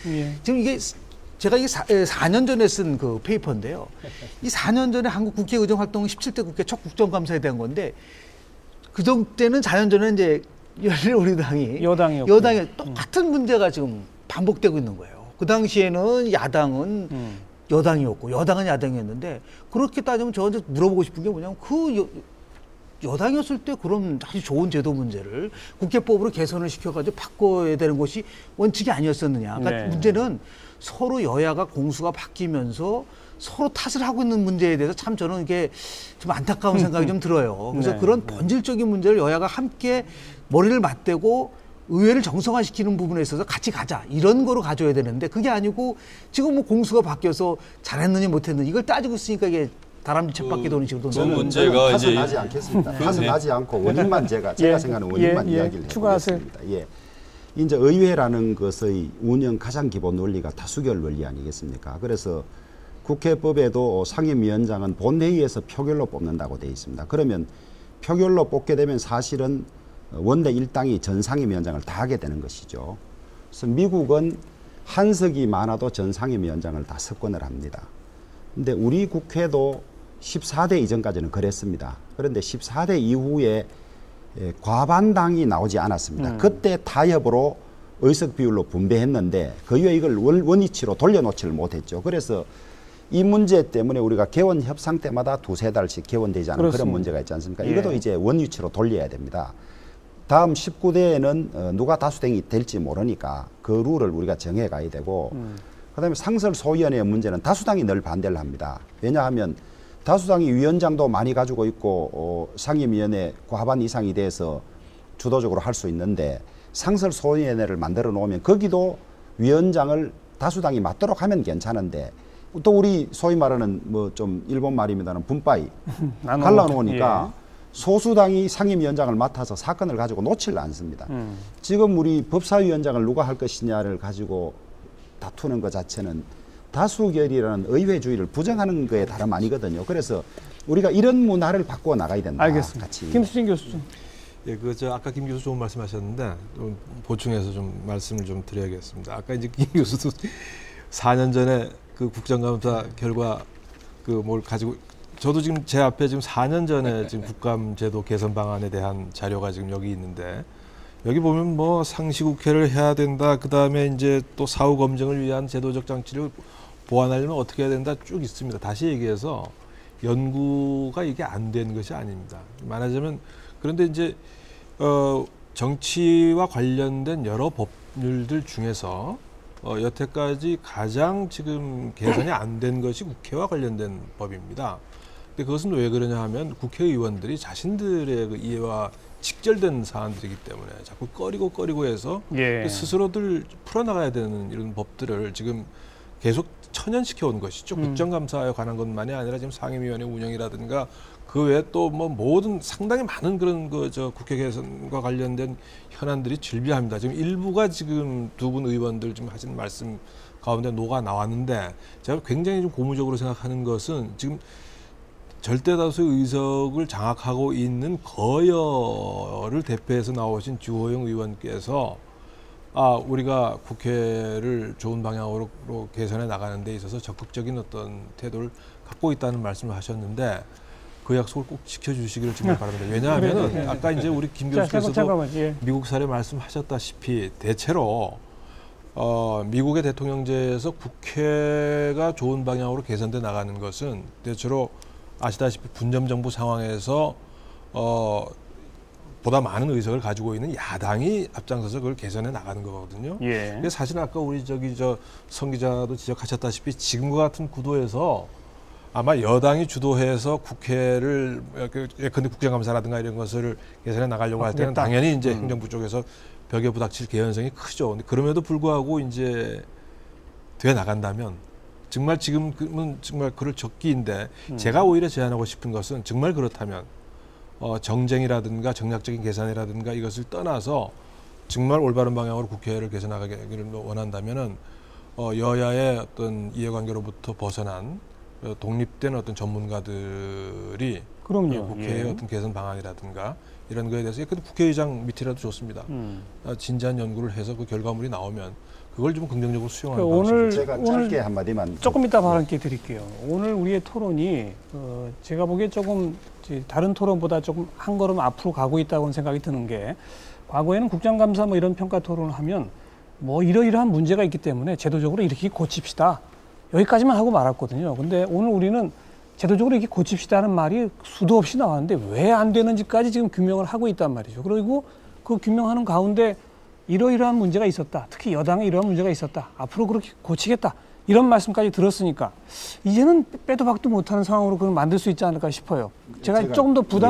예. 지금 이게 제가 이게 4년 전에 쓴 그 페이퍼인데요. 이 4년 전에 한국 국회 의정활동 17대 국회 첫 국정감사에 대한 건데 그 때는 4년 전에 이제 열린우리당이 여당이 똑같은 문제가 지금 반복되고 있는 거예요. 그 당시에는 야당은 여당이었고 여당은 야당이었는데 그렇게 따지면 저한테 물어보고 싶은 게 뭐냐면 여당이었을 때 그럼 아주 좋은 제도 문제를 국회법으로 개선을 시켜가지고 바꿔야 되는 것이 원칙이 아니었었느냐. 그러니까 네. 문제는 서로 여야가 공수가 바뀌면서 서로 탓을 하고 있는 문제에 대해서 참 저는 이게 좀 안타까운 생각이 좀 들어요. 그래서 네. 그런 본질적인 문제를 여야가 함께 머리를 맞대고 의회를 정상화시키는 부분에 있어서 같이 가자 이런 거로 가져야 되는데 그게 아니고 지금 뭐 공수가 바뀌어서 잘했느냐 못했느냐 이걸 따지고 있으니까 이게 다람쥐 쳇바퀴 도는 식으로 그 문제가 탓은 하지 않겠습니다. 탓은 하지 않고 원인만 제가 생각하는 원인만 이야기를 해보겠습니다. 예. 이제 의회라는 것의 운영 가장 기본 논리가 다수결 논리 아니겠습니까? 그래서 국회법에도 상임위원장은 본회의에서 표결로 뽑는다고 되어 있습니다. 그러면 표결로 뽑게 되면 사실은 원내 일당이 전 상임위원장을 다 하게 되는 것이죠. 그래서 미국은 한 석이 많아도 전 상임위원장을 다 석권을 합니다. 근데 우리 국회도 14대 이전까지는 그랬습니다. 그런데 14대 이후에 과반당이 나오지 않았습니다. 그때 타협으로 의석 비율로 분배했는데 그 이후에 이걸 원위치로 돌려놓지를 못했죠. 그래서 이 문제 때문에 우리가 개원 협상 때마다 두세 달씩 개원되지 않은 그런 문제가 있지 않습니까? 예. 이것도 이제 원위치로 돌려야 됩니다. 다음 19대에는 누가 다수당이 될지 모르니까 그 룰을 우리가 정해 가야 되고 그다음에 상설소위원회의 문제는 다수당이 늘 반대를 합니다. 왜냐하면 다수당이 위원장도 많이 가지고 있고 상임위원회 과반 이상이 돼서 주도적으로 할 수 있는데 상설소위원회를 만들어 놓으면 거기도 위원장을 다수당이 맡도록 하면 괜찮은데 또 우리 소위 말하는 뭐 좀 일본 말입니다는 분파이 갈라놓으니까 소수당이 상임위원장을 맡아서 사건을 가지고 놓지를 않습니다. 지금 우리 법사위원장을 누가 할 것이냐를 가지고 다투는 것 자체는 다수결이라는 의회주의를 부정하는 거에 다름 아니거든요. 그래서 우리가 이런 문화를 바꾸어 나가야 된다. 알겠습니다. 같이. 김수진 교수 좀. 예, 아까 김 교수 좋은 말씀하셨는데 좀 보충해서 좀 말씀을 좀 드려야겠습니다. 아까 이제 김 교수도 4년 전에 그 국정감사 결과 그 뭘 가지고 저도 지금 제 앞에 지금 4년 전에 지금 국감제도 개선 방안에 대한 자료가 지금 여기 있는데 여기 보면 뭐 상시국회를 해야 된다. 그 다음에 이제 또 사후 검증을 위한 제도적 장치를 보완하려면 어떻게 해야 된다 쭉 있습니다. 다시 얘기해서 연구가 이게 안 된 것이 아닙니다. 말하자면 그런데 이제 정치와 관련된 여러 법률들 중에서 여태까지 가장 지금 개선이 안 된 것이 국회와 관련된 법입니다. 근데 그것은 왜 그러냐 하면 국회의원들이 자신들의 그 이해와 직결된 사안들이기 때문에 자꾸 꺼리고 해서 스스로들 풀어나가야 되는 이런 법들을 지금 계속 천연시켜 온 것이죠. 국정감사에 관한 것만이 아니라 지금 상임위원회 운영이라든가 그 외에 또 뭐 모든 상당히 많은 그런 국회 개선과 관련된 현안들이 질비합니다. 지금 일부가 지금 두 분 의원들 지금 하신 말씀 가운데 녹아 나왔는데 제가 굉장히 좀 고무적으로 생각하는 것은 지금 절대다수의 의석을 장악하고 있는 거여를 대표해서 나오신 주호영 의원께서 우리가 국회를 좋은 방향으로 개선해 나가는 데 있어서 적극적인 어떤 태도를 갖고 있다는 말씀을 하셨는데 그 약속을 꼭 지켜주시기를 정말 바랍니다. 왜냐하면 아까 이제 우리 김 교수께서도 미국 사례 말씀하셨다시피 대체로 미국의 대통령제에서 국회가 좋은 방향으로 개선돼 나가는 것은 대체로 아시다시피 분점정부 상황에서 보다 많은 의석을 가지고 있는 야당이 앞장서서 그걸 개선해 나가는 거거든요. 근데 사실 아까 우리 성 기자도 지적하셨다시피 지금과 같은 구도에서 아마 여당이 주도해서 국회를 예컨대 국정감사라든가 이런 것을 개선해 나가려고 할 때는 당연히 이제 행정부 쪽에서 벽에 부닥칠 개연성이 크죠. 근데 그럼에도 불구하고 이제 돼 나간다면 정말 지금은 정말 그럴 적기인데 제가 오히려 제안하고 싶은 것은 정말 그렇다면 정쟁이라든가 정략적인 계산이라든가 이것을 떠나서 정말 올바른 방향으로 국회를 개선하기를 원한다면은 여야의 어떤 이해관계로부터 벗어난 독립된 어떤 전문가들이 국회의 어떤 개선 방안이라든가 이런 거에 대해서 국회의장 밑이라도 좋습니다. 진지한 연구를 해서 그 결과물이 나오면 그걸 좀 긍정적으로 수용하는 오늘 제가 짧게 한마디만 조금 이따 발언 기회 드릴게요. 오늘 우리의 토론이 제가 보기에 조금 다른 토론보다 조금 한 걸음 앞으로 가고 있다고 생각이 드는 게, 과거에는 국정감사 뭐 이런 평가 토론을 하면 뭐 이러이러한 문제가 있기 때문에 제도적으로 이렇게 고칩시다, 여기까지만 하고 말았거든요. 근데 오늘 우리는 제도적으로 이렇게 고칩시다는 말이 수도 없이 나왔는데 왜 안 되는지까지 지금 규명을 하고 있단 말이죠. 그리고 그 규명하는 가운데 이러이러한 문제가 있었다, 특히 여당에 이러한 문제가 있었다, 앞으로 그렇게 고치겠다, 이런 말씀까지 들었으니까 이제는 빼도 박도 못하는 상황으로 그걸 만들 수 있지 않을까 싶어요. 제가 조금 더 부담